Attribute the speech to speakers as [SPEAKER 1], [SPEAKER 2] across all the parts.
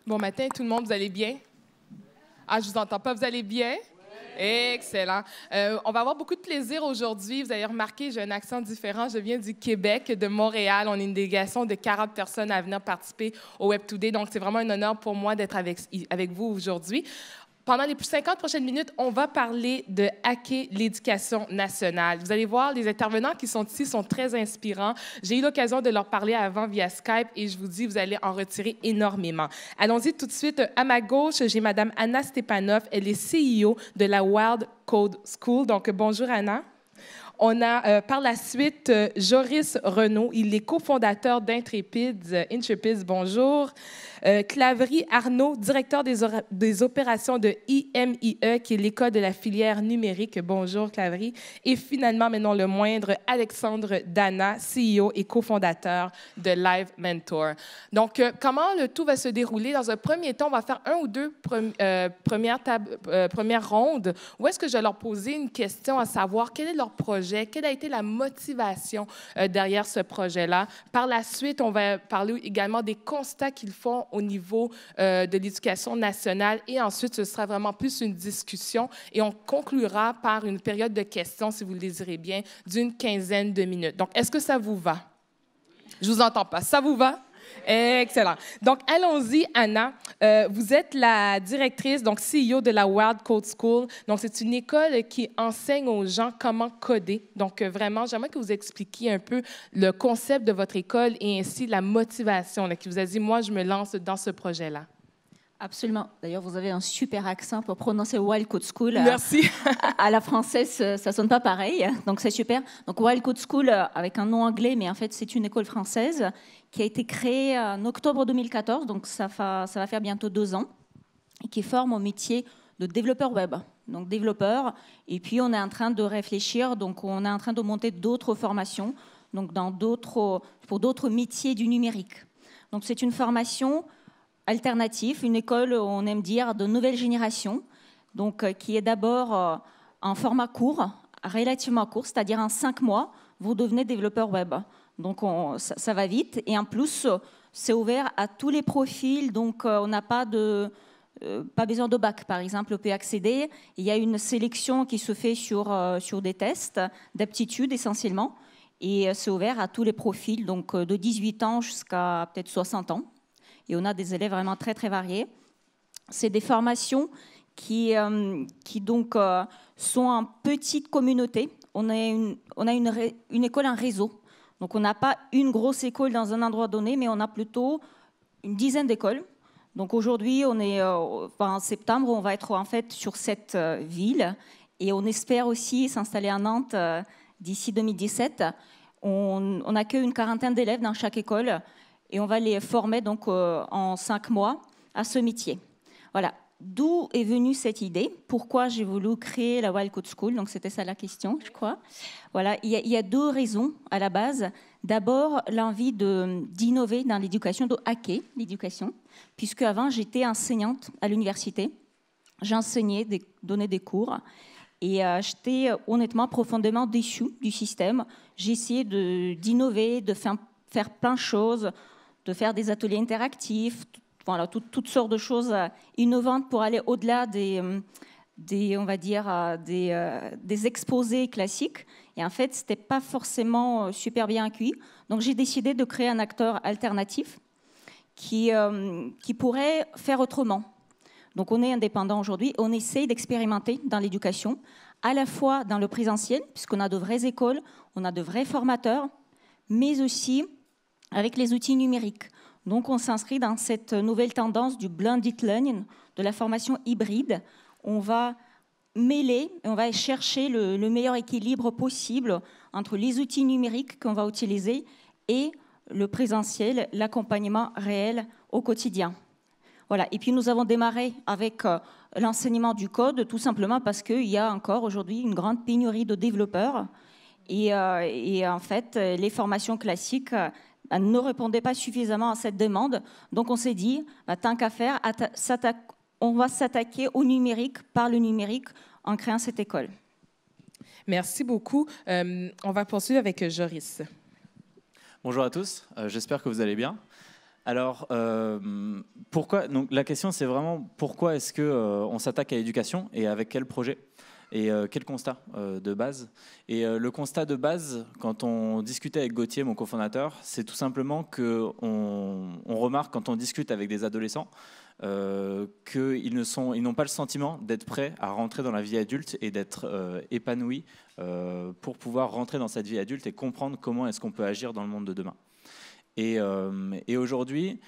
[SPEAKER 1] Bon matin, tout le monde, vous allez bien? Ah, je vous entends pas, vous allez bien? Excellent. On va avoir beaucoup de plaisir aujourd'hui. Vous avez remarqué, j'ai un accent différent. Je viens du Québec, de Montréal. On est une délégation de 40 personnes à venir participer au Web Today. Donc, c'est vraiment un honneur pour moi d'être avec vous aujourd'hui. Pendant les 50 prochaines minutes, on va parler de hacker l'éducation nationale. Vous allez voir, les intervenants qui sont ici sont très inspirants. J'ai eu l'occasion de leur parler avant via Skype et je vous dis, vous allez en retirer énormément. Allons-y tout de suite. À ma gauche, j'ai Mme Anna Stepanov. Elle est CEO de la Wild Code School. Donc, bonjour Anna. On a par la suite Joris Renaud. Il est cofondateur d'Intrepids. Bonjour. Claverie Arnaud, directeur des opérations de IMIE, qui est l'école de la filière numérique. Bonjour, Claverie. Et finalement, mais non le moindre, Alexandre Dana, CEO et cofondateur de Live Mentor. Donc, comment le tout va se dérouler? Dans un premier temps, on va faire un ou deux premières rondes où est-ce que je vais leur poser une question à savoir quel est leur projet, quelle a été la motivation derrière ce projet-là. Par la suite, on va parler également des constats qu'ils font au niveau de l'éducation nationale et ensuite, ce sera vraiment plus une discussion et on conclura par une période de questions, si vous le désirez bien, d'une quinzaine de minutes. Donc, est-ce que ça vous va? Je vous entends pas. Ça vous va? Excellent. Donc, allons-y, Anna. Vous êtes la directrice, donc CEO de la Wild Code School. Donc, c'est une école qui enseigne aux gens comment coder. Donc, vraiment, j'aimerais que vous expliquiez un peu le concept de votre école et ainsi la motivation là, qui vous a dit, moi, je me lance dans ce projet-là.
[SPEAKER 2] Absolument. D'ailleurs, vous avez un super accent pour prononcer Wild Code School.
[SPEAKER 1] Merci.
[SPEAKER 2] À la française, ça sonne pas pareil, donc c'est super. Donc Wild Code School, avec un nom anglais, mais en fait, c'est une école française qui a été créée en octobre 2014, donc ça va faire bientôt 2 ans, et qui forme au métier de développeur web. Donc développeur, et puis on est en train de réfléchir, donc on est en train de monter d'autres formations, donc pour d'autres métiers du numérique. Donc c'est une formation alternatif, une école, on aime dire, de nouvelle génération, donc qui est d'abord en format court, relativement court, c'est-à-dire en 5 mois, vous devenez développeur web. Donc ça va vite et en plus, c'est ouvert à tous les profils, donc on n'a pas besoin de bac, par exemple, on peut accéder. Il y a une sélection qui se fait sur des tests d'aptitude essentiellement et c'est ouvert à tous les profils, donc de 18 ans jusqu'à peut-être 60 ans. Et on a des élèves vraiment très, très variés. C'est des formations qui donc, sont en petite communauté. On a une école en réseau. Donc, on n'a pas une grosse école dans un endroit donné, mais on a plutôt une dizaine d'écoles. Donc, aujourd'hui, on est en septembre, on va être en fait sur cette ville. Et on espère aussi s'installer à Nantes d'ici 2017. On accueille une quarantaine d'élèves dans chaque école. Et on va les former donc en 5 mois à ce métier. Voilà. D'où est venue cette idée? Pourquoi j'ai voulu créer la Wild Code School? Donc c'était ça la question, je crois. Voilà. Il y a 2 raisons à la base. D'abord, l'envie d'innover dans l'éducation, de hacker l'éducation, puisque avant j'étais enseignante à l'université. J'enseignais, donnais des cours. Et j'étais honnêtement profondément déçue du système. J'ai essayé d'innover, de faire plein de choses, de faire des ateliers interactifs, voilà, toutes sortes de choses innovantes pour aller au-delà on va dire, des exposés classiques. Et en fait, ce n'était pas forcément super bien accueilli. Donc, j'ai décidé de créer un acteur alternatif qui pourrait faire autrement. Donc, on est indépendant aujourd'hui. On essaye d'expérimenter dans l'éducation, à la fois dans le présentiel, puisqu'on a de vraies écoles, on a de vrais formateurs, mais aussi avec les outils numériques. Donc, on s'inscrit dans cette nouvelle tendance du blended learning, de la formation hybride. On va mêler, on va chercher le meilleur équilibre possible entre les outils numériques qu'on va utiliser et le présentiel, l'accompagnement réel au quotidien. Voilà. Et puis, nous avons démarré avec l'enseignement du code, tout simplement parce qu'il y a encore aujourd'hui une grande pénurie de développeurs. Et en fait, les formations classiques ne répondaient pas suffisamment à cette demande. Donc, on s'est dit, tant qu'à faire, on va s'attaquer au numérique par le numérique en créant cette école.
[SPEAKER 1] Merci beaucoup. On va poursuivre avec Joris.
[SPEAKER 3] Bonjour à tous, j'espère que vous allez bien. Alors, pourquoi, donc, la question, c'est vraiment pourquoi est-ce qu'on s'attaque à l'éducation et avec quel projet et quel constat de base. Et le constat de base, quand on discutait avec Gauthier, mon cofondateur, c'est tout simplement qu'on remarque quand on discute avec des adolescents qu'ils n'ont pas le sentiment d'être prêts à rentrer dans la vie adulte et d'être épanouis pour pouvoir rentrer dans cette vie adulte et comprendre comment est-ce qu'on peut agir dans le monde de demain. Et aujourd'hui,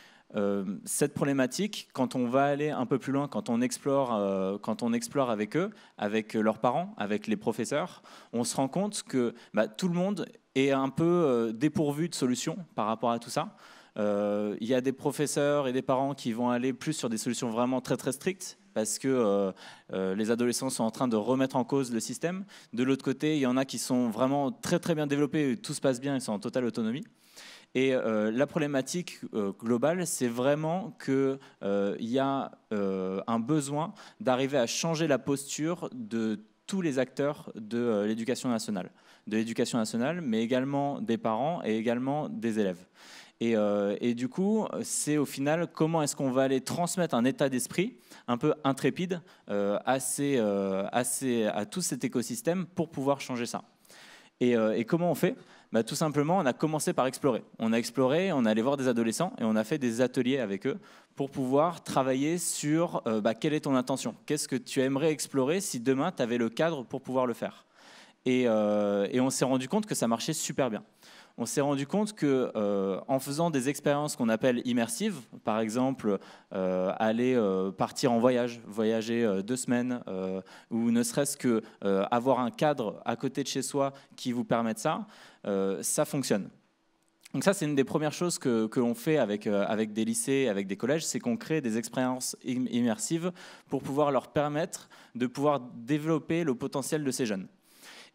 [SPEAKER 3] cette problématique, quand on va aller un peu plus loin, quand on explore avec eux, avec leurs parents, avec les professeurs, on se rend compte que tout le monde est un peu dépourvu de solutions par rapport à tout ça. Il y a des professeurs et des parents qui vont aller plus sur des solutions vraiment très très strictes parce que les adolescents sont en train de remettre en cause le système. De l'autre côté, il y en a qui sont vraiment très très bien développés, tout se passe bien, ils sont en totale autonomie. Et la problématique globale, c'est vraiment qu'il y a un besoin d'arriver à changer la posture de tous les acteurs de l'éducation nationale. De l'éducation nationale, mais également des parents et également des élèves. Et du coup, c'est au final comment est-ce qu'on va aller transmettre un état d'esprit un peu intrépide à tout cet écosystème pour pouvoir changer ça. Et comment on fait ? Tout simplement, on a commencé par explorer. On a exploré, on est allé voir des adolescents et on a fait des ateliers avec eux pour pouvoir travailler sur quelle est ton intention. Qu'est-ce que tu aimerais explorer si demain, tu avais le cadre pour pouvoir le faire. Et on s'est rendu compte que ça marchait super bien. On s'est rendu compte qu'en faisant des expériences qu'on appelle immersives, par exemple aller partir en voyager 2 semaines, ou ne serait-ce qu'avoir un cadre à côté de chez soi qui vous permette ça, ça fonctionne. Donc ça, c'est une des premières choses que l'on fait avec des lycées, avec des collèges, c'est qu'on crée des expériences immersives pour pouvoir leur permettre de pouvoir développer le potentiel de ces jeunes.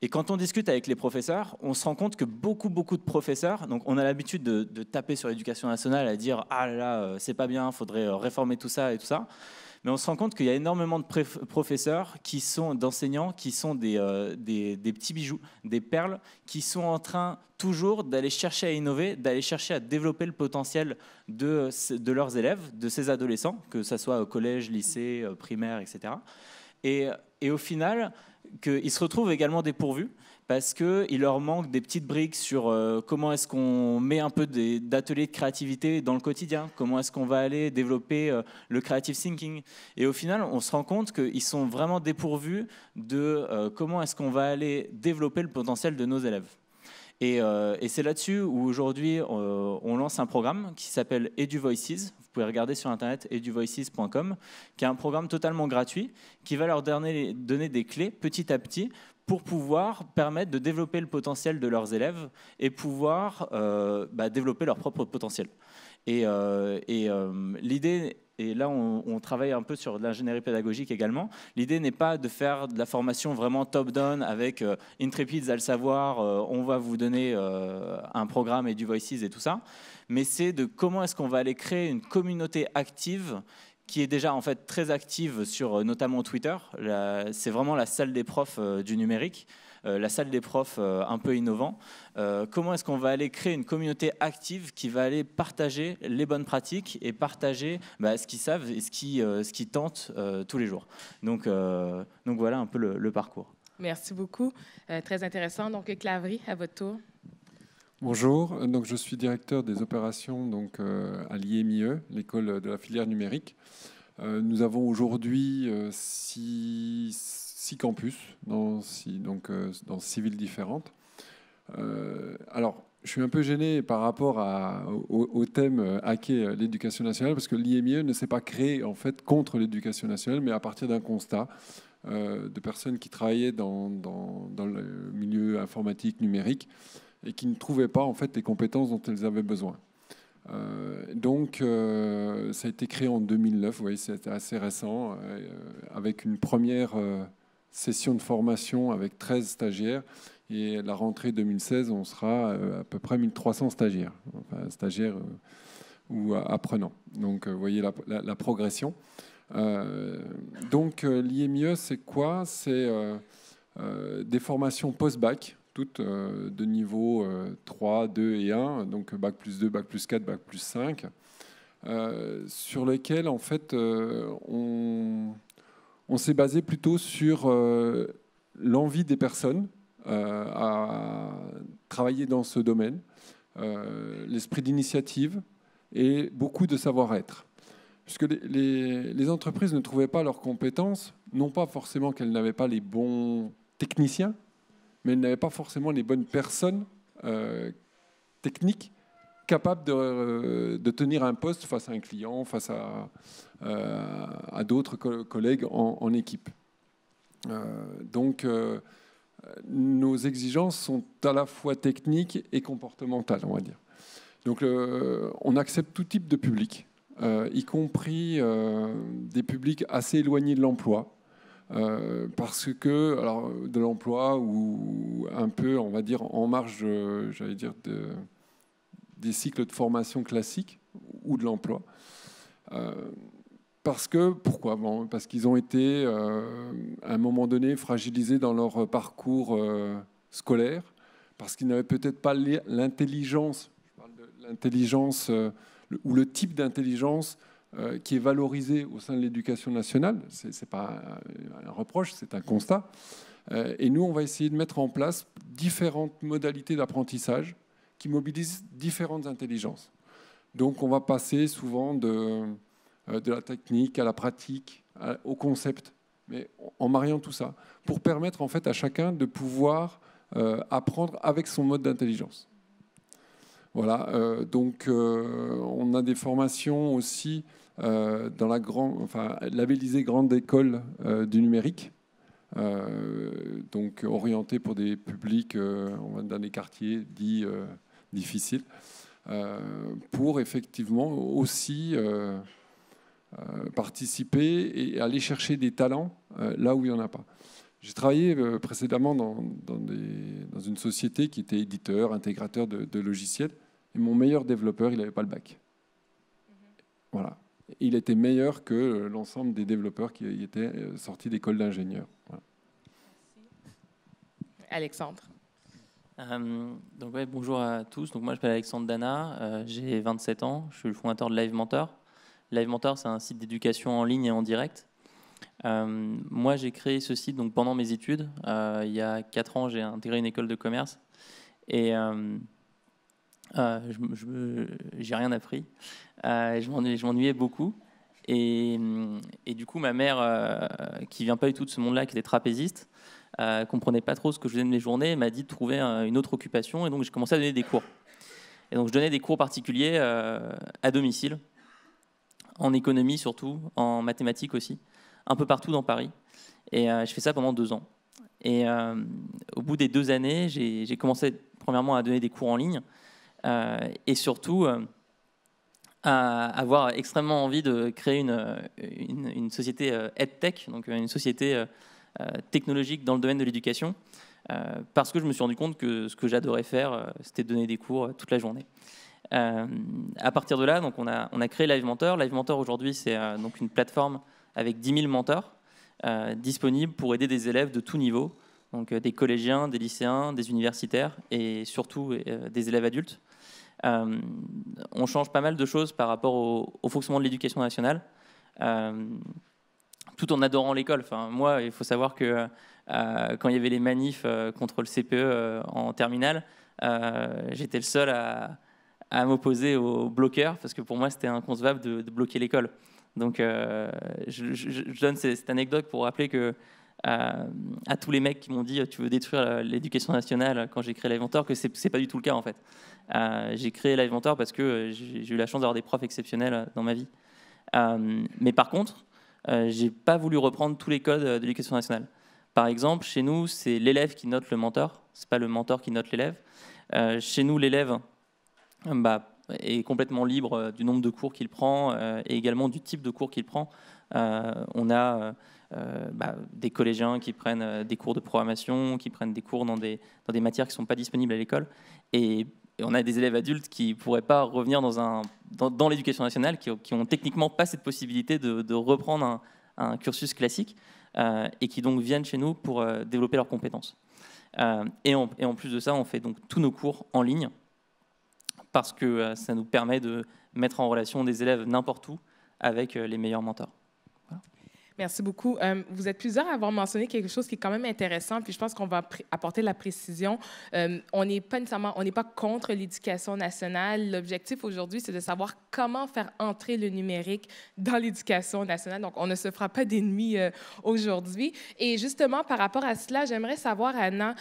[SPEAKER 3] Et quand on discute avec les professeurs, on se rend compte que beaucoup de professeurs, donc on a l'habitude de taper sur l'éducation nationale, à dire « Ah là là, c'est pas bien, il faudrait réformer tout ça et tout ça ». Mais on se rend compte qu'il y a énormément de professeurs, d'enseignants, qui sont des petits bijoux, des perles, qui sont en train toujours d'aller chercher à innover, d'aller chercher à développer le potentiel de leurs élèves, de ces adolescents, que ce soit au collège, lycée, primaire, etc. Et au final, qu'ils se retrouvent également dépourvus parce qu'il leur manque des petites briques sur comment est-ce qu'on met un peu d'ateliers de créativité dans le quotidien, comment est-ce qu'on va aller développer le creative thinking. Et au final, on se rend compte qu'ils sont vraiment dépourvus de comment est-ce qu'on va aller développer le potentiel de nos élèves. Et c'est là-dessus où aujourd'hui on lance un programme qui s'appelle EduVoices. Vous pouvez regarder sur internet eduvoices.com, qui est un programme totalement gratuit qui va leur donner des clés petit à petit pour pouvoir permettre de développer le potentiel de leurs élèves et pouvoir développer leur propre potentiel. Et l'idée, et là on travaille un peu sur de l'ingénierie pédagogique également, l'idée n'est pas de faire de la formation vraiment top-down avec Intrépides à le savoir, on va vous donner un programme EduVoices et tout ça, mais c'est de comment est-ce qu'on va aller créer une communauté active qui est déjà en fait très active sur notamment Twitter. C'est vraiment la salle des profs du numérique. La salle des profs un peu innovant. Comment est-ce qu'on va aller créer une communauté active qui va aller partager les bonnes pratiques et partager ce qu'ils savent et ce qu'ils tentent tous les jours. Donc voilà un peu le parcours.
[SPEAKER 1] Merci beaucoup. Très intéressant. Donc Clavry, à votre tour.
[SPEAKER 4] Bonjour, donc je suis directeur des opérations à l'IMIE, l'école de la filière numérique. Nous avons aujourd'hui 6 campus dans 6 villes différentes. Alors, je suis un peu gêné par rapport au thème hacker l'éducation nationale, parce que l'IMIE ne s'est pas créé en fait contre l'éducation nationale, mais à partir d'un constat de personnes qui travaillaient dans le milieu informatique numérique et qui ne trouvaient pas en fait les compétences dont elles avaient besoin. Ça a été créé en 2009, vous voyez, c'était assez récent, avec une première session de formation avec 13 stagiaires. Et à la rentrée 2016, on sera à peu près 1300 stagiaires, enfin, stagiaires ou apprenants. Donc, vous voyez la progression. L'IMIE, c'est quoi ? C'est des formations post-bac, toutes de niveau 3, 2 et 1, donc bac plus 2, bac plus 4, bac plus 5, sur lesquels en fait on s'est basé plutôt sur l'envie des personnes à travailler dans ce domaine, l'esprit d'initiative et beaucoup de savoir-être. Puisque les entreprises ne trouvaient pas leurs compétences, non pas forcément qu'elles n'avaient pas les bons techniciens, mais elles n'avaient pas forcément les bonnes personnes techniques capables de tenir un poste face à un client, face à d'autres collègues en équipe. Donc, nos exigences sont à la fois techniques et comportementales, on va dire. Donc, on accepte tout type de public, y compris des publics assez éloignés de l'emploi, parce que, alors, de l'emploi ou un peu, on va dire, en marge, j'allais dire, des cycles de formation classiques ou de l'emploi. Pourquoi ? Bon, parce qu'ils ont été, à un moment donné, fragilisés dans leur parcours scolaire, parce qu'ils n'avaient peut-être pas l'intelligence, je parle de l'intelligence, ou le type d'intelligence qui est valorisé au sein de l'éducation nationale. Ce n'est pas un reproche, c'est un constat. Et nous, on va essayer de mettre en place différentes modalités d'apprentissage qui mobilisent différentes intelligences. Donc, on va passer souvent de la technique à la pratique, au concept, mais en mariant tout ça, pour permettre en fait à chacun de pouvoir apprendre avec son mode d'intelligence. Voilà, donc on a des formations aussi dans labellisée grande école du numérique, donc orientée pour des publics dans des quartiers dits difficiles, pour effectivement aussi participer et aller chercher des talents là où il n'y en a pas. J'ai travaillé précédemment dans une société qui était éditeur, intégrateur de logiciels, et mon meilleur développeur, il n'avait pas le bac. Voilà. Il était meilleur que l'ensemble des développeurs qui étaient sortis d'école d'ingénieurs. Voilà.
[SPEAKER 1] Alexandre.
[SPEAKER 5] Donc ouais, bonjour à tous. Donc moi, je m'appelle Alexandre Dana, j'ai 27 ans, je suis le fondateur de Live Mentor. Live Mentor, c'est un site d'éducation en ligne et en direct. Moi, j'ai créé ce site donc, pendant mes études. Il y a 4 ans, j'ai intégré une école de commerce et j'ai rien appris. Je m'ennuyais beaucoup. Et du coup, ma mère, qui vient pas du tout de ce monde-là, qui était trapéziste, comprenait pas trop ce que je faisais de mes journées, m'a dit de trouver une autre occupation. Et donc, j'ai commencé à donner des cours. Et donc, je donnais des cours particuliers à domicile, en économie surtout, en mathématiques aussi, un peu partout dans Paris. Et je fais ça pendant 2 ans. Et au bout des 2 années, j'ai commencé premièrement à donner des cours en ligne et surtout à avoir extrêmement envie de créer une société EdTech, donc une société technologique dans le domaine de l'éducation, parce que je me suis rendu compte que ce que j'adorais faire, c'était donner des cours toute la journée. À partir de là, donc on a créé Live Mentor. Live Mentor aujourd'hui, c'est donc une plateforme avec 10 000 mentors disponibles pour aider des élèves de tout niveau, donc des collégiens, des lycéens, des universitaires et surtout des élèves adultes. On change pas mal de choses par rapport au fonctionnement de l'éducation nationale, tout en adorant l'école. Enfin, moi, il faut savoir que quand il y avait les manifs contre le CPE en terminale, j'étais le seul à m'opposer aux bloqueurs, parce que pour moi, c'était inconcevable de bloquer l'école. Donc, je donne cette anecdote pour rappeler que à tous les mecs qui m'ont dit « tu veux détruire l'éducation nationale » quand j'ai créé Live Mentor, que c'est pas du tout le cas, en fait. J'ai créé Live Mentor parce que j'ai eu la chance d'avoir des profs exceptionnels dans ma vie. Mais par contre, j'ai pas voulu reprendre tous les codes de l'éducation nationale. Par exemple, chez nous, c'est l'élève qui note le mentor, c'est pas le mentor qui note l'élève. Chez nous, l'élève est complètement libre du nombre de cours qu'il prend et également du type de cours qu'il prend. On a des collégiens qui prennent des cours de programmation, qui prennent des cours dans des matières qui ne sont pas disponibles à l'école. Et on a des élèves adultes qui ne pourraient pas revenir dans l'éducation nationale, qui n'ont techniquement pas cette possibilité de reprendre un cursus classique et qui donc viennent chez nous pour développer leurs compétences. Et en plus de ça, on fait donc tous nos cours en ligne, parce que ça nous permet de mettre en relation des élèves n'importe où avec les meilleurs mentors.
[SPEAKER 1] Merci beaucoup. Vous êtes plusieurs à avoir mentionné quelque chose qui est quand même intéressant, puis je pense qu'on va apporter la précision. On n'est pas contre l'éducation nationale. L'objectif aujourd'hui, c'est de savoir comment faire entrer le numérique dans l'éducation nationale. Donc, on ne se fera pas d'ennemis aujourd'hui. Et justement, par rapport à cela, j'aimerais savoir, Anna,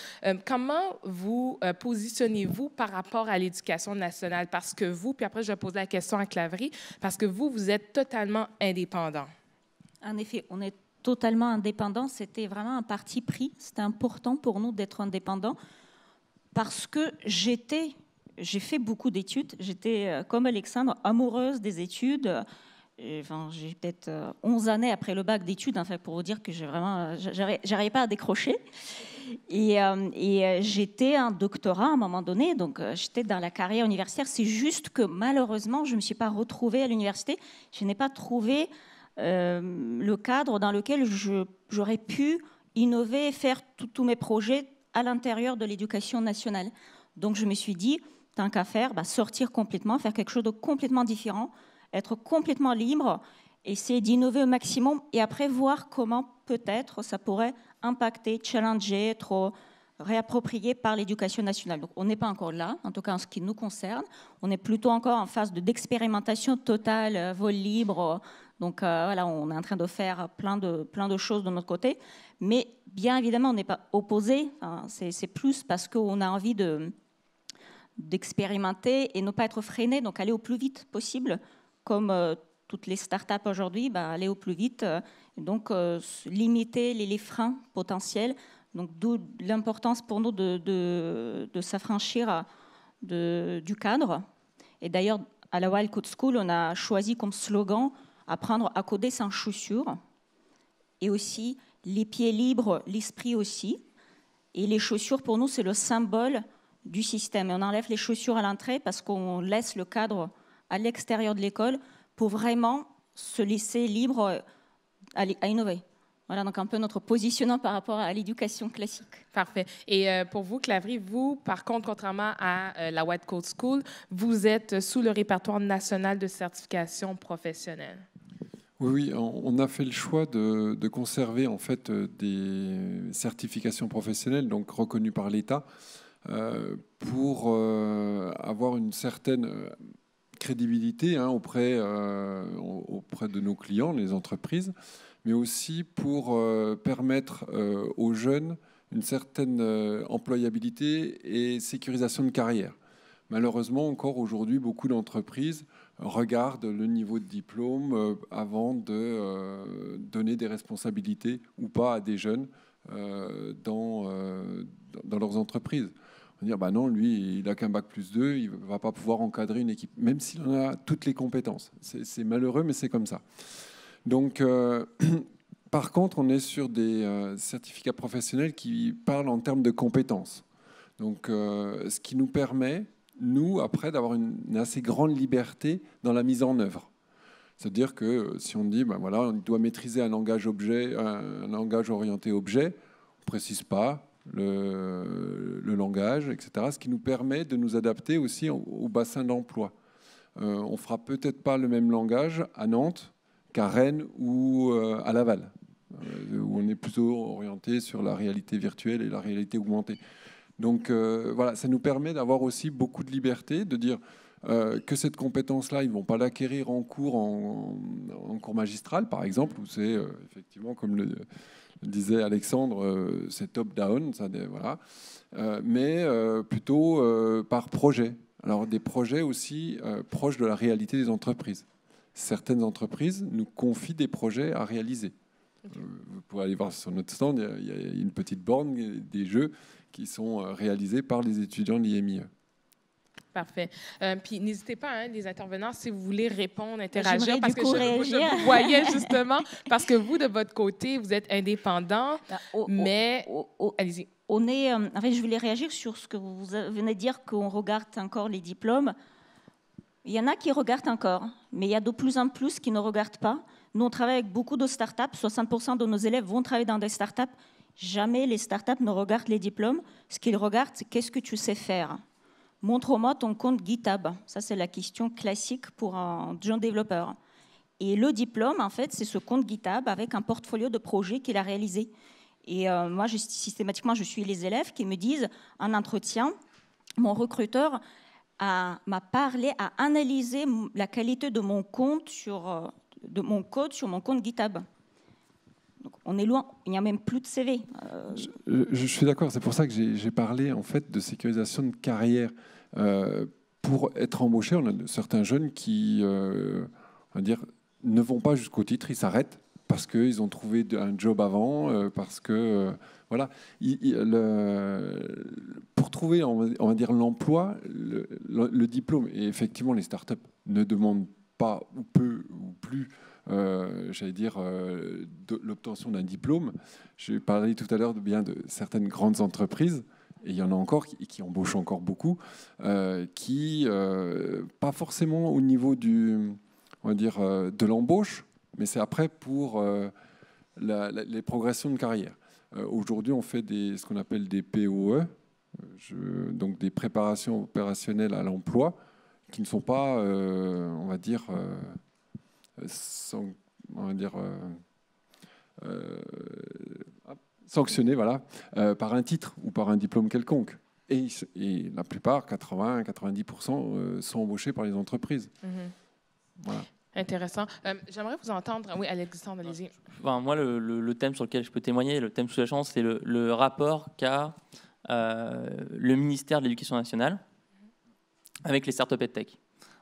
[SPEAKER 1] comment vous positionnez-vous par rapport à l'éducation nationale? Parce que vous, puis après, je vais poser la question à Claverie, parce que vous êtes totalement indépendant.
[SPEAKER 2] En effet, on est totalement indépendant. C'était vraiment un parti pris. C'était important pour nous d'être indépendants parce que j'ai fait beaucoup d'études. J'étais, comme Alexandre, amoureuse des études. Enfin, j'ai peut-être 11 années après le bac d'études, en fait, pour vous dire que j'arrivais pas à décrocher. Et j'étais un doctorat à un moment donné, donc j'étais dans la carrière universitaire. C'est juste que malheureusement, je ne me suis pas retrouvée à l'université. Je n'ai pas trouvé le cadre dans lequel j'aurais pu innover et faire tous mes projets à l'intérieur de l'éducation nationale. Donc je me suis dit, tant qu'à faire, sortir complètement, faire quelque chose de complètement différent, être complètement libre, essayer d'innover au maximum et après voir comment peut-être ça pourrait impacter, challenger, être réapproprié par l'éducation nationale. Donc on n'est pas encore là, en tout cas en ce qui nous concerne. On est plutôt encore en phase d'expérimentation totale, vol libre. Donc voilà, on est en train de faire plein de choses de notre côté. Mais bien évidemment, on n'est pas opposé. Enfin, c'est plus parce qu'on a envie d'expérimenter et ne pas être freiné, donc aller au plus vite possible, comme toutes les startups aujourd'hui, aller au plus vite, donc limiter les freins potentiels. Donc d'où l'importance pour nous de s'affranchir du cadre. Et d'ailleurs, à la Wild Code School, on a choisi comme slogan apprendre à coder sans chaussures, et aussi les pieds libres, l'esprit aussi. Et les chaussures, pour nous, c'est le symbole du système. Et on enlève les chaussures à l'entrée parce qu'on laisse le cadre à l'extérieur de l'école pour vraiment se laisser libre à innover. Voilà donc un peu notre positionnement par rapport à l'éducation classique.
[SPEAKER 1] Parfait. Et pour vous, Claverie, vous, par contre, contrairement à la Wild Code School, vous êtes sous le répertoire national de certification professionnelle.
[SPEAKER 4] Oui, on a fait le choix de conserver en fait des certifications professionnelles, donc reconnues par l'État, pour avoir une certaine crédibilité auprès de nos clients, les entreprises, mais aussi pour permettre aux jeunes une certaine employabilité et sécurisation de carrière. Malheureusement, encore aujourd'hui, beaucoup d'entreprises regardent le niveau de diplôme avant de donner des responsabilités ou pas à des jeunes dans leurs entreprises. On va dire, non, lui, il n'a qu'un bac+2, il ne va pas pouvoir encadrer une équipe, même s'il en a toutes les compétences. C'est malheureux, mais c'est comme ça. Donc, par contre, on est sur des certificats professionnels qui parlent en termes de compétences. Donc, ce qui nous permet, nous, après, d'avoir une assez grande liberté dans la mise en œuvre. C'est-à-dire que si on dit, voilà, on doit maîtriser un langage orienté objet, on ne précise pas le langage, etc., ce qui nous permet de nous adapter aussi au bassin d'emploi. On ne fera peut-être pas le même langage à Nantes qu'à Rennes ou à Laval, où on est plutôt orienté sur la réalité virtuelle et la réalité augmentée. Donc voilà, ça nous permet d'avoir aussi beaucoup de liberté, de dire que cette compétence-là, ils ne vont pas l'acquérir en cours, en cours magistral, par exemple, où c'est effectivement, comme le disait Alexandre, c'est top-down, voilà, mais plutôt par projet. Alors des projets aussi proches de la réalité des entreprises. Certaines entreprises nous confient des projets à réaliser. Vous pourrez aller voir sur notre stand, il y a une petite borne, des jeux qui sont réalisés par les étudiants de l'IMIE.
[SPEAKER 1] Parfait. Puis n'hésitez pas, les intervenants, si vous voulez répondre, interagir, parce que
[SPEAKER 2] je
[SPEAKER 1] vous voyais justement, parce que vous, de votre côté, vous êtes indépendant, mais... Allez-y.
[SPEAKER 2] En fait, je voulais réagir sur ce que vous venez de dire, qu'on regarde encore les diplômes. Il y en a qui regardent encore, mais il y a de plus en plus qui ne regardent pas. Nous, on travaille avec beaucoup de startups. 60% de nos élèves vont travailler dans des startups. Jamais les startups ne regardent les diplômes. Ce qu'ils regardent, c'est qu'est-ce que tu sais faire. montre-moi ton compte GitHub. Ça, c'est la question classique pour un jeune développeur. Et le diplôme, en fait, c'est ce compte GitHub avec un portfolio de projets qu'il a réalisé. Et moi, systématiquement, je suis les élèves qui me disent, en entretien, mon recruteur m'a parlé, a analysé la qualité de mon compte de mon code sur mon compte GitHub. Donc, on est loin, il n'y a même plus de CV.
[SPEAKER 4] Je suis d'accord, c'est pour ça que j'ai parlé en fait de sécurisation de carrière. Pour être embauché, on a certains jeunes qui, on va dire, ne vont pas jusqu'au titre, ils s'arrêtent parce qu'ils ont trouvé un job avant, parce que voilà. Pour trouver, on va dire, l'emploi, le diplôme, et effectivement, les startups ne demandent pas ou peu ou plus, j'allais dire, l'obtention d'un diplôme. J'ai parlé tout à l'heure de certaines grandes entreprises, et il y en a encore qui embauchent encore beaucoup, qui, pas forcément au niveau on va dire, de l'embauche, mais c'est après pour les progressions de carrière. Aujourd'hui, on fait ce qu'on appelle des POE, donc des préparations opérationnelles à l'emploi, qui ne sont pas, on va dire, sanctionnés, voilà, par un titre ou par un diplôme quelconque. Et la plupart, 80-90%, sont embauchés par les entreprises. Voilà.
[SPEAKER 1] Intéressant. J'aimerais vous entendre. Oui, Alexandre, allez-y.
[SPEAKER 5] Enfin, moi, le thème sur lequel je peux témoigner, le thème sous-jacent, c'est le rapport qu'a le ministère de l'Éducation nationale avec les startups EdTech.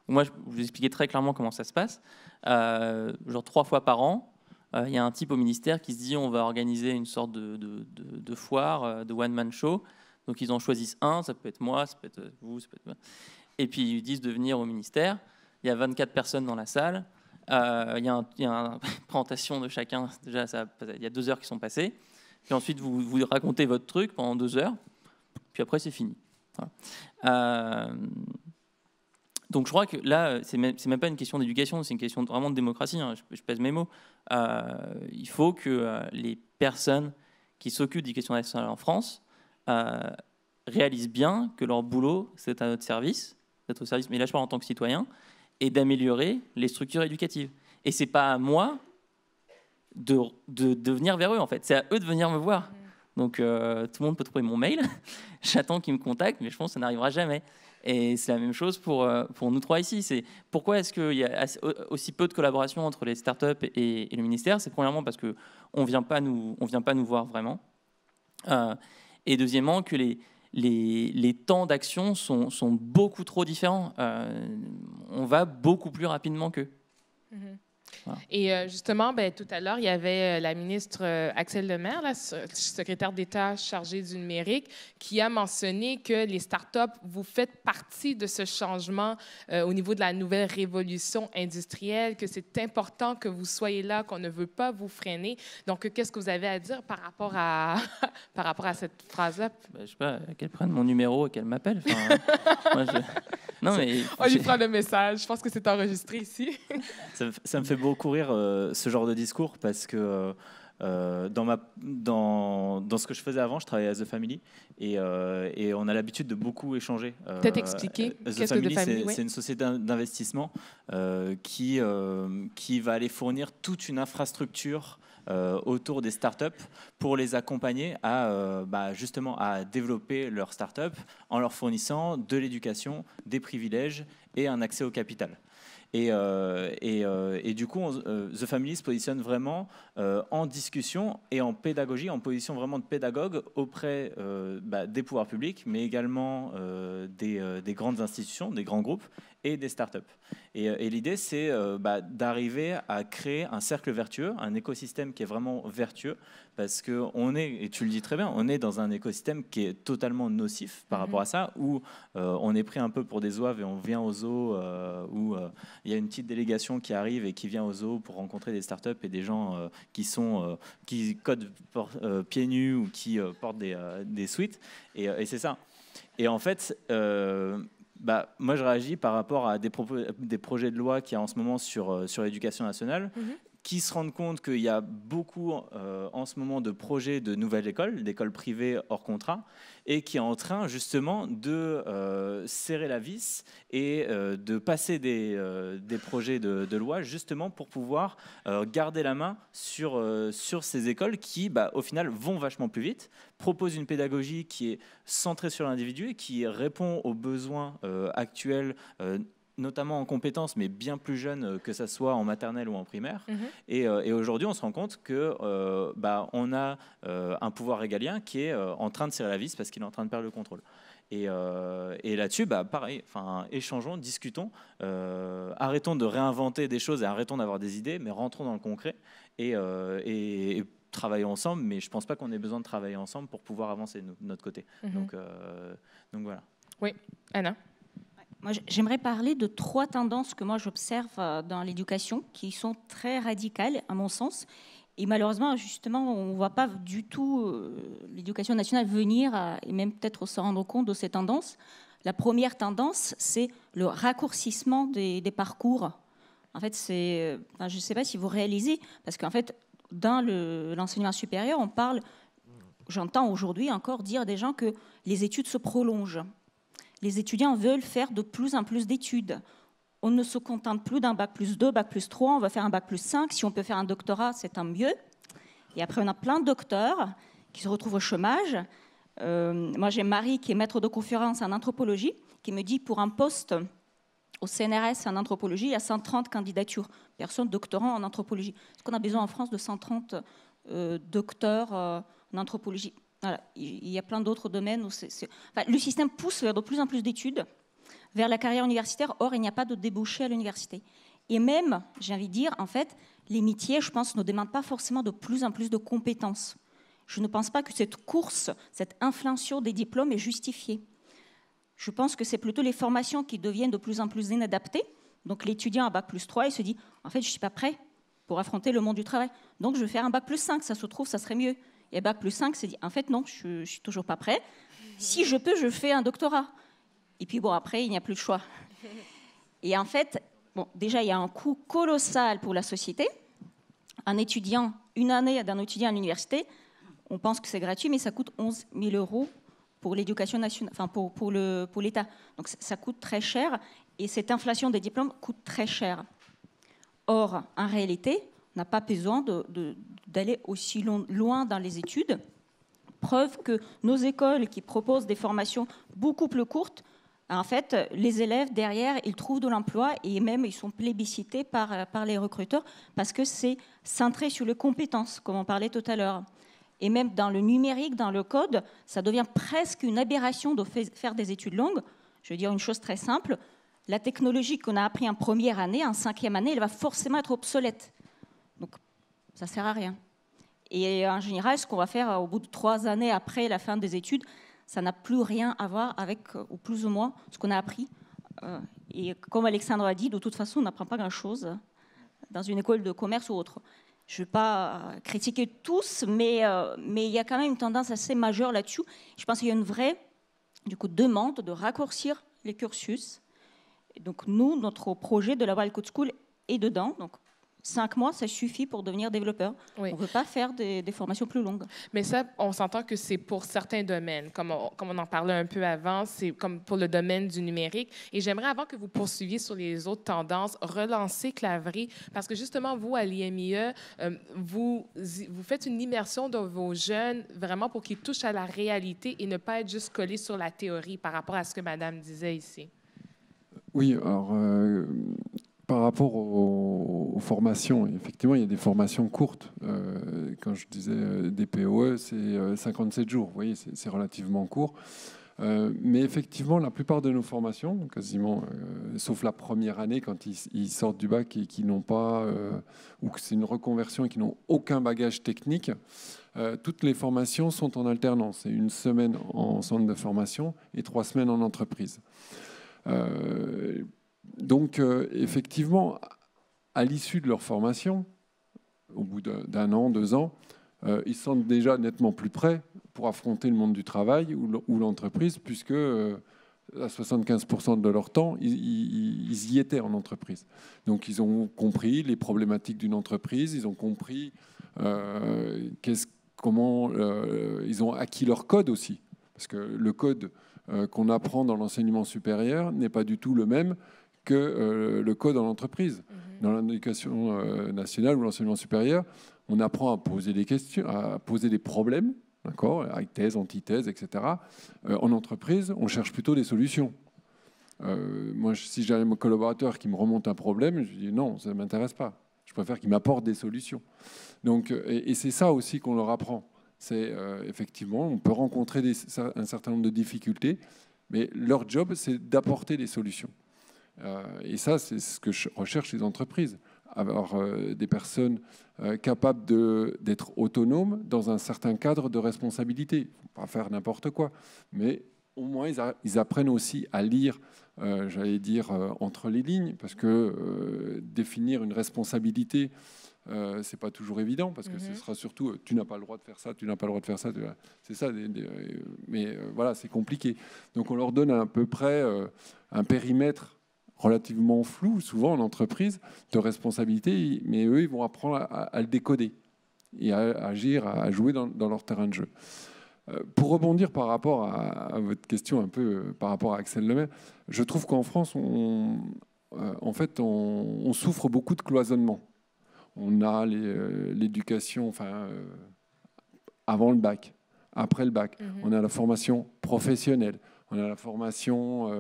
[SPEAKER 5] Moi, je vais vous expliquer très clairement comment ça se passe. Genre 3 fois par an, il y a un type au ministère qui se dit on va organiser une sorte de foire, de one-man show. Donc, ils en choisissent un, ça peut être moi, ça peut être vous, ça peut être... Et puis, ils disent de venir au ministère. Il y a 24 personnes dans la salle. Il y a une présentation de chacun. Déjà, il y a 2 heures qui sont passées. Puis ensuite, vous racontez votre truc pendant 2 heures. Puis après, c'est fini. Voilà. Donc, je crois que là, c'est même pas une question d'éducation, c'est une question vraiment de démocratie. Hein. Je pèse mes mots. Il faut que les personnes qui s'occupent d'éducation nationale en France réalisent bien que leur boulot, c'est à notre service, d'être au service, mais là, je parle en tant que citoyen, et d'améliorer les structures éducatives. Et c'est pas à moi de venir vers eux, en fait. C'est à eux de venir me voir. Donc, tout le monde peut trouver mon mail. J'attends qu'ils me contactent, mais je pense que ça n'arrivera jamais. Et c'est la même chose pour nous 3 ici. C'est pourquoi est-ce qu'il y a aussi peu de collaboration entre les startups et le ministère? C'est premièrement parce qu'on ne vient pas nous voir vraiment. Et deuxièmement, que les temps d'action sont beaucoup trop différents. On va beaucoup plus rapidement qu'eux. Voilà.
[SPEAKER 1] Et justement, tout à l'heure, il y avait la ministre Axelle Lemaire, la secrétaire d'État chargée du numérique, qui a mentionné que les startups, vous faites partie de ce changement au niveau de la nouvelle révolution industrielle, que c'est important que vous soyez là, qu'on ne veut pas vous freiner. Donc, qu'est-ce que vous avez à dire par rapport à, par rapport à cette phrase-là?
[SPEAKER 5] Je ne sais pas, qu'elle prenne mon numéro et qu'elle m'appelle. Enfin, non, mais
[SPEAKER 1] on lui prend le message. Je pense que c'est enregistré ici.
[SPEAKER 3] Ça me fait beaucoup rire ce genre de discours parce que dans ce que je faisais avant, je travaillais à The Family et on a l'habitude de beaucoup échanger.
[SPEAKER 1] Peut-être expliquer
[SPEAKER 3] The Family, c'est une société d'investissement qui va aller fournir toute une infrastructure autour des startups pour les accompagner justement à développer leur startup en leur fournissant de l'éducation, des privilèges et un accès au capital. Et du coup, The Family se positionne vraiment en discussion et en pédagogie, en position vraiment de pédagogue auprès des pouvoirs publics, mais également des grandes institutions, des grands groupes et des startups. Et l'idée, c'est d'arriver à créer un cercle vertueux, un écosystème qui est vraiment vertueux, parce qu'on est, et tu le dis très bien, on est dans un écosystème qui est totalement nocif par rapport à ça, où on est pris un peu pour des zouaves et on vient au zoo, où il y a une petite délégation qui arrive et qui vient au zoo pour rencontrer des startups et des gens qui codent pieds nus ou qui portent des sweats, et c'est ça. Et en fait... moi, je réagis par rapport à des projets de loi qu'il y a en ce moment sur l'éducation nationale, qui se rendent compte qu'il y a beaucoup en ce moment de projets de nouvelles écoles, d'écoles privées hors contrat, et qui est en train justement de serrer la vis et de passer des projets de loi justement pour pouvoir garder la main sur ces écoles qui, au final, vont vachement plus vite, proposent une pédagogie qui est centrée sur l'individu et qui répond aux besoins actuels, notamment en compétences, mais bien plus jeunes, que ça soit en maternelle ou en primaire. Et aujourd'hui, on se rend compte que on a un pouvoir régalien qui est en train de serrer la vis parce qu'il est en train de perdre le contrôle. Et là-dessus, pareil, échangeons, discutons, arrêtons de réinventer des choses et arrêtons d'avoir des idées, mais rentrons dans le concret et travaillons ensemble. Mais je ne pense pas qu'on ait besoin de travailler ensemble pour pouvoir avancer de notre côté. Donc voilà.
[SPEAKER 1] Oui, Anna.
[SPEAKER 2] Moi, j'aimerais parler de 3 tendances que moi j'observe dans l'éducation qui sont très radicales à mon sens. Et malheureusement, justement, on ne voit pas du tout l'éducation nationale venir et même peut-être se rendre compte de ces tendances. La première tendance, c'est le raccourcissement des parcours. En fait, je ne sais pas si vous réalisez, parce qu'en fait, dans l'enseignement supérieur, j'entends aujourd'hui encore dire des gens que les études se prolongent. Les étudiants veulent faire de plus en plus d'études. On ne se contente plus d'un bac plus 2, bac plus 3, on va faire un bac plus 5. Si on peut faire un doctorat, c'est un mieux. Et après, on a plein de docteurs qui se retrouvent au chômage. Moi, j'ai Marie qui est maître de conférence en anthropologie, qui me dit pour un poste au CNRS en anthropologie, il y a 130 candidatures. Personne doctorant en anthropologie. Est-ce qu'on a besoin en France de 130 docteurs en anthropologie? Voilà. Il y a plein d'autres domaines où le système pousse vers de plus en plus d'études, vers la carrière universitaire. Or, il n'y a pas de débouché à l'université. Et même, j'ai envie de dire, en fait, les métiers, je pense, ne demandent pas forcément de plus en plus de compétences. Je ne pense pas que cette course, cette inflation des diplômes est justifiée. Je pense que c'est plutôt les formations qui deviennent de plus en plus inadaptées. Donc, l'étudiant à bac plus 3, il se dit, en fait, je ne suis pas prêt pour affronter le monde du travail. Donc, je vais faire un bac plus 5, ça se trouve, ça serait mieux. Et bac plus 5, c'est dit, en fait, non, je ne suis toujours pas prêt. Si je peux, je fais un doctorat. Et puis, après, il n'y a plus de choix. Et en fait, déjà, il y a un coût colossal pour la société. Une année d'un étudiant à l'université, on pense que c'est gratuit, mais ça coûte 11 000 € pour l'éducation nationale, enfin pour l'État. Donc, ça coûte très cher. Et cette inflation des diplômes coûte très cher. Or, en réalité, on n'a pas besoin d'aller aussi loin dans les études. Preuve que nos écoles qui proposent des formations beaucoup plus courtes, en fait, les élèves derrière, ils trouvent de l'emploi et même ils sont plébiscités par les recruteurs parce que c'est centré sur les compétences, comme on parlait tout à l'heure. Et même dans le numérique, dans le code, ça devient presque une aberration de faire des études longues. Je veux dire une chose très simple, la technologie qu'on a appris en première année, en 5e année, elle va forcément être obsolète. Donc, ça ne sert à rien. Et en général, ce qu'on va faire au bout de 3 années après la fin des études, ça n'a plus rien à voir avec, ou plus ou moins, ce qu'on a appris. Et comme Alexandre a dit, de toute façon, on n'apprend pas grand-chose dans une école de commerce ou autre. Je ne vais pas critiquer tous, mais il y a quand même une tendance assez majeure là-dessus. Je pense qu'il y a une vraie demande de raccourcir les cursus. Et donc nous, notre projet de la Wild Code School est dedans. Donc 5 mois, ça suffit pour devenir développeur. Oui. On ne veut pas faire des formations plus longues.
[SPEAKER 1] Mais ça, on s'entend que c'est pour certains domaines. Comme on en parlait un peu avant, c'est comme pour le domaine du numérique. Et j'aimerais, avant que vous poursuiviez sur les autres tendances, relancer Claverie, parce que justement, vous, à l'IMIE, vous faites une immersion de vos jeunes vraiment pour qu'ils touchent à la réalité et ne pas être juste collés sur la théorie par rapport à ce que Madame disait ici.
[SPEAKER 4] Oui, alors... Par rapport aux formations, effectivement, il y a des formations courtes. Quand je disais des POE, c'est 57 jours. Vous voyez, c'est relativement court. Mais effectivement, la plupart de nos formations, quasiment, sauf la première année, quand ils sortent du bac et qu'ils n'ont pas, ou que c'est une reconversion et qu'ils n'ont aucun bagage technique, toutes les formations sont en alternance. C'est 1 semaine en centre de formation et 3 semaines en entreprise. Donc, effectivement, à l'issue de leur formation, au bout d'1 an, 2 ans, ils se sentent déjà nettement plus prêts pour affronter le monde du travail ou l'entreprise, puisque à 75% de leur temps, ils y étaient en entreprise. Donc ils ont compris les problématiques d'une entreprise, ils ont compris comment ils ont acquis leur code aussi. Parce que le code qu'on apprend dans l'enseignement supérieur n'est pas du tout le même que le code en entreprise. Dans l'éducation nationale ou l'enseignement supérieur, on apprend à poser des questions, à poser des problèmes, d'accord, avec thèse, antithèse, etc. En entreprise, on cherche plutôt des solutions. Moi, si j'ai un collaborateur qui me remonte un problème, je dis non, ça ne m'intéresse pas. Je préfère qu'il m'apporte des solutions. Donc, et c'est ça aussi qu'on leur apprend. C'est effectivement, on peut rencontrer un certain nombre de difficultés, mais leur job, c'est d'apporter des solutions. Et ça, c'est ce que recherchent les entreprises. Avoir des personnes capables d'être autonomes dans un certain cadre de responsabilité. Il ne faut pas faire n'importe quoi, mais au moins ils apprennent aussi à lire, j'allais dire, entre les lignes, parce que définir une responsabilité, c'est pas toujours évident, parce que ce sera surtout tu n'as pas le droit de faire ça, tu n'as pas le droit de faire ça. C'est ça, mais voilà, c'est compliqué. Donc on leur donne à peu près un périmètre relativement flou, souvent en entreprise, de responsabilité, mais eux, ils vont apprendre à le décoder et à agir, à jouer dans leur terrain de jeu. Pour rebondir par rapport à votre question, un peu par rapport à Axel Lemaire, je trouve qu'en France, on souffre beaucoup de cloisonnement. On a l'éducation avant le bac, après le bac. On a la formation professionnelle, on a la formation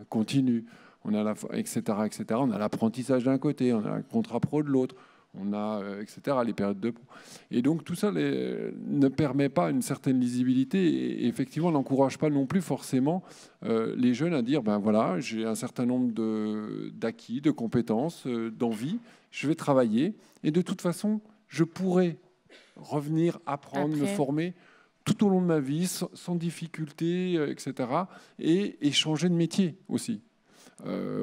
[SPEAKER 4] continue, on a etc., etc. On a l'apprentissage d'un côté, on a le contrat pro de l'autre, on a, etc., les périodes de pro. Et donc tout ça ne permet pas une certaine lisibilité et effectivement n'encourage pas non plus forcément les jeunes à dire, ben voilà, j'ai un certain nombre d'acquis, de compétences, d'envie, je vais travailler et de toute façon, je pourrai revenir, apprendre, me former tout au long de ma vie, sans difficulté, etc., et changer de métier aussi.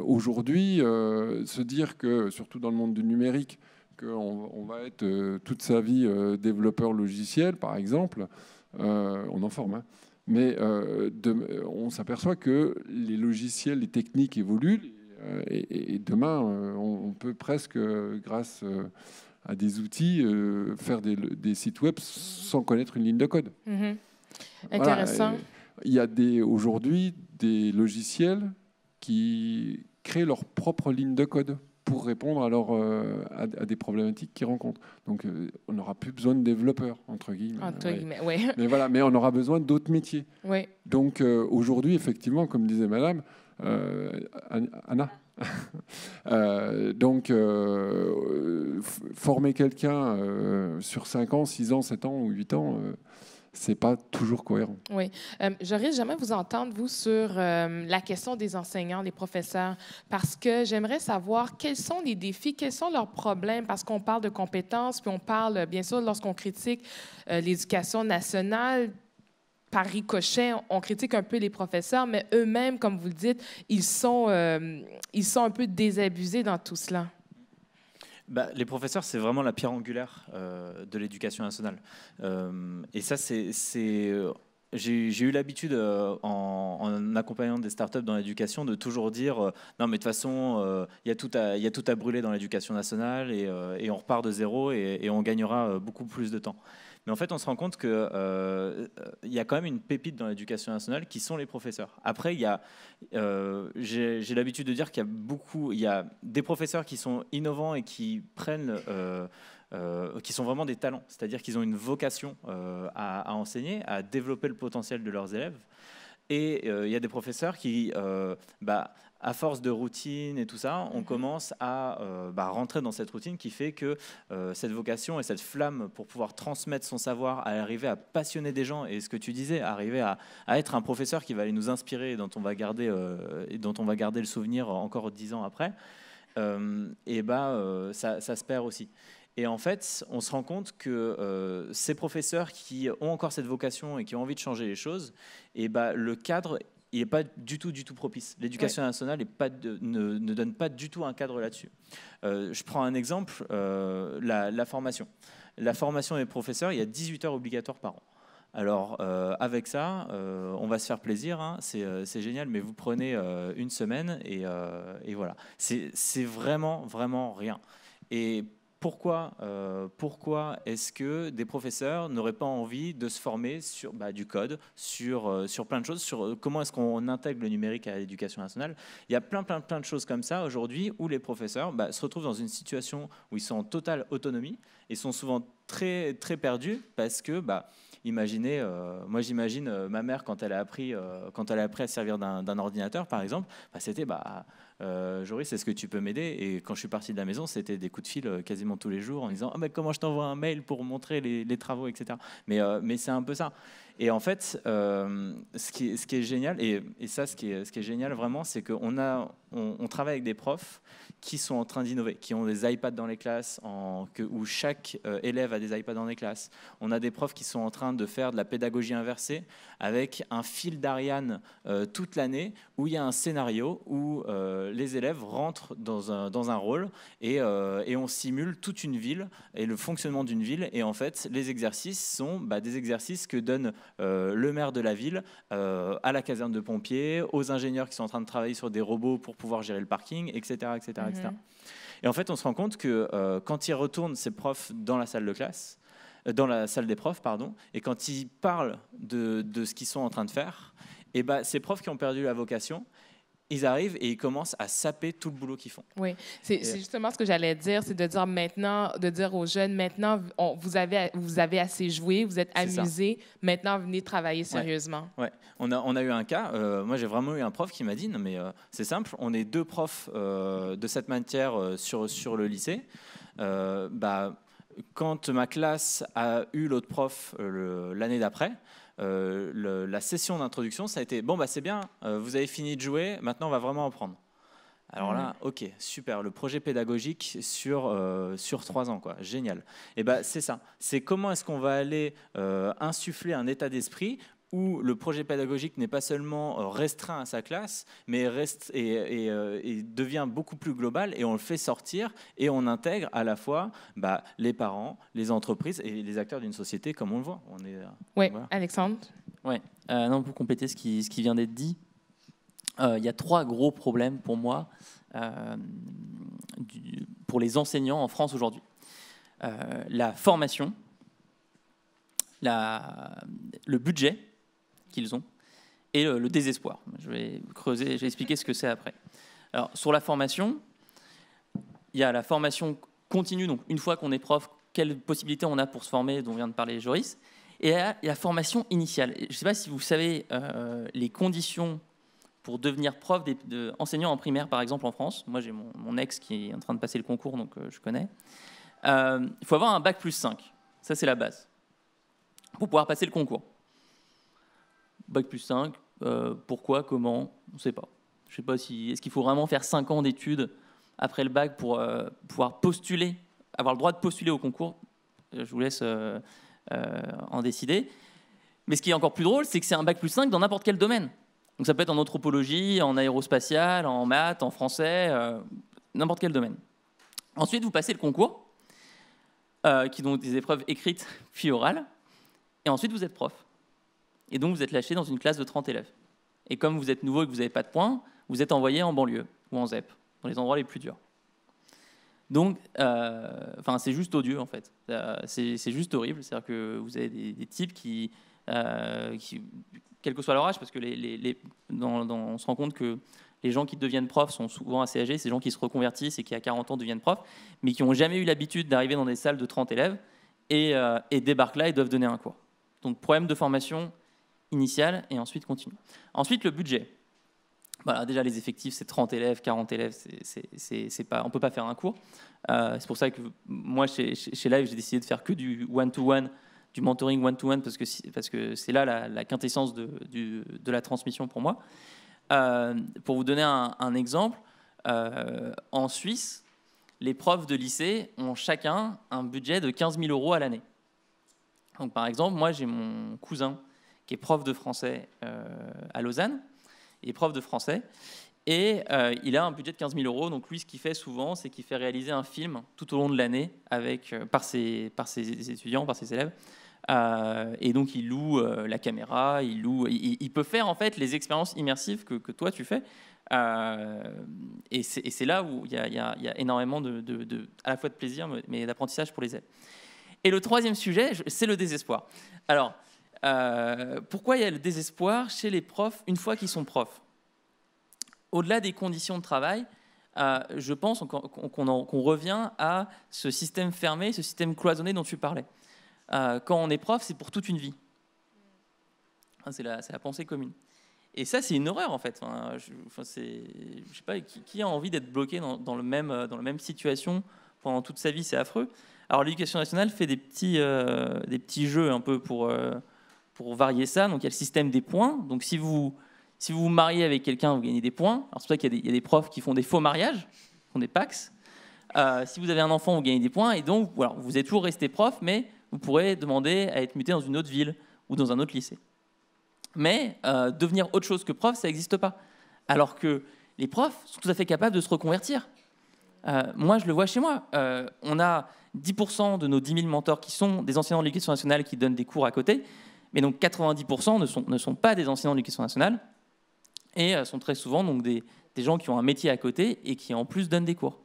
[SPEAKER 4] Aujourd'hui, se dire que, surtout dans le monde du numérique, qu'on va être toute sa vie développeur logiciel, par exemple, on en forme, hein. Mais on s'aperçoit que les logiciels, les techniques évoluent, et demain, on peut presque, grâce à des outils, faire des sites web sans connaître une ligne de code.
[SPEAKER 1] Intéressant.
[SPEAKER 4] Voilà. Il y a aujourd'hui des logiciels qui créent leur propre ligne de code pour répondre à des problématiques qu'ils rencontrent. Donc, on n'aura plus besoin de développeurs, entre guillemets.
[SPEAKER 1] Oui.
[SPEAKER 4] Mais voilà, mais on aura besoin d'autres métiers.
[SPEAKER 1] Oui.
[SPEAKER 4] Donc, aujourd'hui, effectivement, comme disait Madame, Anna, former quelqu'un sur 5 ans, 6 ans, 7 ans ou 8 ans, c'est pas toujours cohérent.
[SPEAKER 1] Oui. J'aurais jamais vous entendre, vous, sur la question des enseignants, des professeurs, parce que j'aimerais savoir quels sont les défis, quels sont leurs problèmes, parce qu'on parle de compétences, puis on parle, bien sûr, lorsqu'on critique l'éducation nationale, par ricochet, on critique un peu les professeurs, mais eux-mêmes, comme vous le dites, ils sont un peu désabusés dans tout cela.
[SPEAKER 3] Les professeurs, c'est vraiment la pierre angulaire de l'éducation nationale. Et ça, j'ai eu l'habitude, en accompagnant des startups dans l'éducation, de toujours dire non, mais de toute façon, il y a tout à brûler dans l'éducation nationale et on repart de zéro et on gagnera beaucoup plus de temps. Mais en fait, on se rend compte qu'il y a quand même une pépite dans l'éducation nationale qui sont les professeurs. Après, j'ai l'habitude de dire qu'il y a des professeurs qui sont innovants et qui sont vraiment des talents. C'est-à-dire qu'ils ont une vocation à enseigner, à développer le potentiel de leurs élèves. Et il y a des professeurs qui, à force de routine et tout ça, on commence à rentrer dans cette routine qui fait que cette vocation et cette flamme pour pouvoir transmettre son savoir, à arriver à passionner des gens, et ce que tu disais, arriver à être un professeur qui va aller nous inspirer et dont on va garder le souvenir encore 10 ans après, ça se perd aussi. Et en fait, on se rend compte que ces professeurs qui ont encore cette vocation et qui ont envie de changer les choses, le cadre, il n'est pas du tout propice. L'éducation nationale ne donne pas du tout un cadre là-dessus. Je prends un exemple, la formation. La formation des professeurs, il y a 18 heures obligatoires par an. Alors, avec ça, on va se faire plaisir, hein, c'est génial, mais vous prenez une semaine et voilà. C'est vraiment, vraiment rien. Et pourquoi est-ce que des professeurs n'auraient pas envie de se former sur du code, sur plein de choses, sur comment est-ce qu'on intègre le numérique à l'éducation nationale? Il y a plein de choses comme ça aujourd'hui où les professeurs se retrouvent dans une situation où ils sont en totale autonomie et sont souvent très, très perdus parce que... imaginez, moi j'imagine ma mère quand elle a appris à se servir d'un ordinateur, par exemple, c'était Joris, est-ce que tu peux m'aider? Et quand je suis parti de la maison, c'était des coups de fil quasiment tous les jours en disant comment je t'envoie un mail pour montrer les travaux, etc. Mais c'est un peu ça. Et en fait, ce qui est génial, et ça, ce qui est génial vraiment, c'est qu'on travaille avec des profs qui sont en train d'innover, qui ont des iPads dans les classes, où chaque élève a des iPads dans les classes. On a des profs qui sont en train de faire de la pédagogie inversée avec un fil d'Ariane toute l'année, où il y a un scénario où les élèves rentrent dans un rôle et on simule toute une ville et le fonctionnement d'une ville. Et en fait, les exercices sont des exercices que donne le maire de la ville à la caserne de pompiers, aux ingénieurs qui sont en train de travailler sur des robots pour pouvoir gérer le parking, etc. etc. Et en fait, on se rend compte que quand ils retournent, ces profs, dans la salle de classe, dans la salle des profs, pardon, et quand ils parlent de ce qu'ils sont en train de faire, et ces profs qui ont perdu la vocation, ils arrivent et ils commencent à saper tout le boulot qu'ils font.
[SPEAKER 1] Oui, c'est justement ce que j'allais dire, c'est de dire maintenant, de dire aux jeunes, maintenant, vous avez assez joué, vous êtes amusés, maintenant, venez travailler sérieusement.
[SPEAKER 3] Ouais. On a eu un cas, moi j'ai vraiment eu un prof qui m'a dit, non mais c'est simple, on est 2 profs de cette matière sur le lycée, quand ma classe a eu l'autre prof l'année d'après, la session d'introduction, ça a été c'est bien, vous avez fini de jouer, maintenant on va vraiment en prendre. Alors là, ok, super, le projet pédagogique sur 3 ans, quoi, génial. Et c'est ça, c'est comment est-ce qu'on va aller insuffler un état d'esprit où le projet pédagogique n'est pas seulement restreint à sa classe, mais reste et devient beaucoup plus global, et on le fait sortir et on intègre à la fois les parents, les entreprises et les acteurs d'une société comme on le voit.
[SPEAKER 1] Oui, voilà. Alexandre.
[SPEAKER 5] Ouais. Non, pour compléter ce qui vient d'être dit, il y a 3 gros problèmes pour moi pour les enseignants en France aujourd'hui. La formation, le budget qu'ils ont et le désespoir. Je vais creuser, je vais expliquer ce que c'est après. Alors, sur la formation, il y a la formation continue, donc une fois qu'on est prof, quelles possibilités on a pour se former, dont vient de parler Joris, et il y a la formation initiale. Je ne sais pas si vous savez les conditions pour devenir prof enseignant en primaire, par exemple, en France. Moi, j'ai mon ex qui est en train de passer le concours, donc je connais. Il faut avoir un bac plus 5. Ça, c'est la base pour pouvoir passer le concours. Bac plus 5, pourquoi, comment, on ne sait pas. Je ne sais pas est-ce qu'il faut vraiment faire 5 ans d'études après le bac pour pouvoir postuler, avoir le droit de postuler au concours. Je vous laisse en décider. Mais ce qui est encore plus drôle, c'est que c'est un bac plus 5 dans n'importe quel domaine. Donc ça peut être en anthropologie, en aérospatiale, en maths, en français, n'importe quel domaine. Ensuite, vous passez le concours, qui sont des épreuves écrites puis orales, et ensuite vous êtes prof. Et donc, vous êtes lâché dans une classe de 30 élèves. Et comme vous êtes nouveau et que vous n'avez pas de points, vous êtes envoyé en banlieue ou en ZEP, dans les endroits les plus durs. Donc, c'est juste odieux, en fait. C'est juste horrible. C'est-à-dire que vous avez des types qui, quel que soit leur âge, parce que on se rend compte que les gens qui deviennent profs sont souvent assez âgés, c'est des gens qui se reconvertissent et qui, à 40 ans, deviennent profs, mais qui n'ont jamais eu l'habitude d'arriver dans des salles de 30 élèves et débarquent là et doivent donner un cours. Donc, problème de formation initiale et ensuite continue. Ensuite, le budget. Voilà, déjà, les effectifs, c'est 30 élèves, 40 élèves, c'est pas, on ne peut pas faire un cours. C'est pour ça que moi, chez Live, j'ai décidé de faire que du one-to-one, du mentoring one-to-one, parce que c'est là la quintessence de la transmission pour moi. Pour vous donner un exemple, en Suisse, les profs de lycée ont chacun un budget de 15 000 € à l'année. Donc, par exemple, moi, j'ai mon cousin qui est prof de français à Lausanne, il est prof de français, et il a un budget de 15 000 €. Donc, lui, ce qu'il fait souvent, c'est qu'il fait réaliser un film tout au long de l'année par ses étudiants, par ses élèves, Et donc, il loue la caméra, il peut faire en fait les expériences immersives que toi tu fais. Et c'est là où il y a énormément à la fois de plaisir, mais d'apprentissage pour les élèves. Et le troisième sujet, c'est le désespoir. Alors, pourquoi il y a le désespoir chez les profs une fois qu'ils sont profs? Au-delà des conditions de travail, je pense qu'on revient à ce système fermé, ce système cloisonné dont tu parlais. Quand on est prof, c'est pour toute une vie. C'est la pensée commune. Et ça, c'est une horreur, en fait. Je sais pas, qui a envie d'être bloqué dans la même situation pendant toute sa vie? C'est affreux. Alors, l'Éducation nationale fait des petits jeux un peu pour varier ça. Donc, il y a le système des points. Donc, si vous vous mariez avec quelqu'un, vous gagnez des points. Alors, c'est pour ça qu'il y a des profs qui font des faux mariages, qui font des PACS. Si vous avez un enfant, vous gagnez des points. Et donc, voilà, vous êtes toujours resté prof, mais vous pourrez demander à être muté dans une autre ville ou dans un autre lycée. Mais devenir autre chose que prof, ça n'existe pas. Alors que les profs sont tout à fait capables de se reconvertir. Moi, je le vois chez moi. On a 10% de nos 10 000 mentors qui sont des enseignants de l'Éducation nationale qui donnent des cours à côté. Mais donc 90% ne sont pas des enseignants de l'Éducation nationale et sont très souvent donc, des gens qui ont un métier à côté et qui en plus donnent des cours.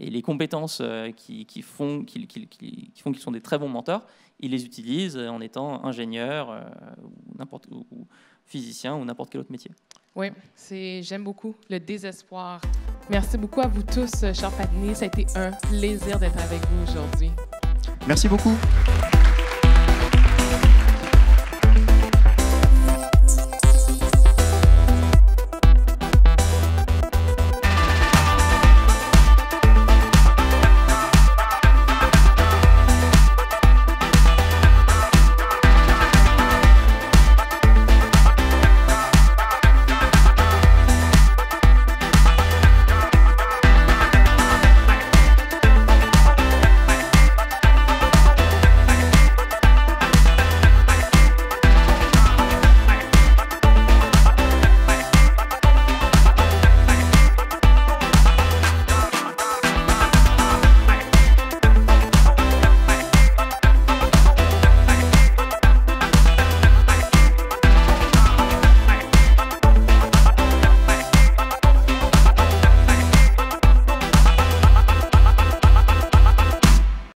[SPEAKER 5] Et les compétences qui font qu'ils sont des très bons mentors, ils les utilisent en étant ingénieurs ou physicien ou n'importe quel autre métier.
[SPEAKER 1] Oui, j'aime beaucoup le désespoir. Merci beaucoup à vous tous, chers patinés. Ça a été un plaisir d'être avec vous aujourd'hui.
[SPEAKER 6] Merci beaucoup.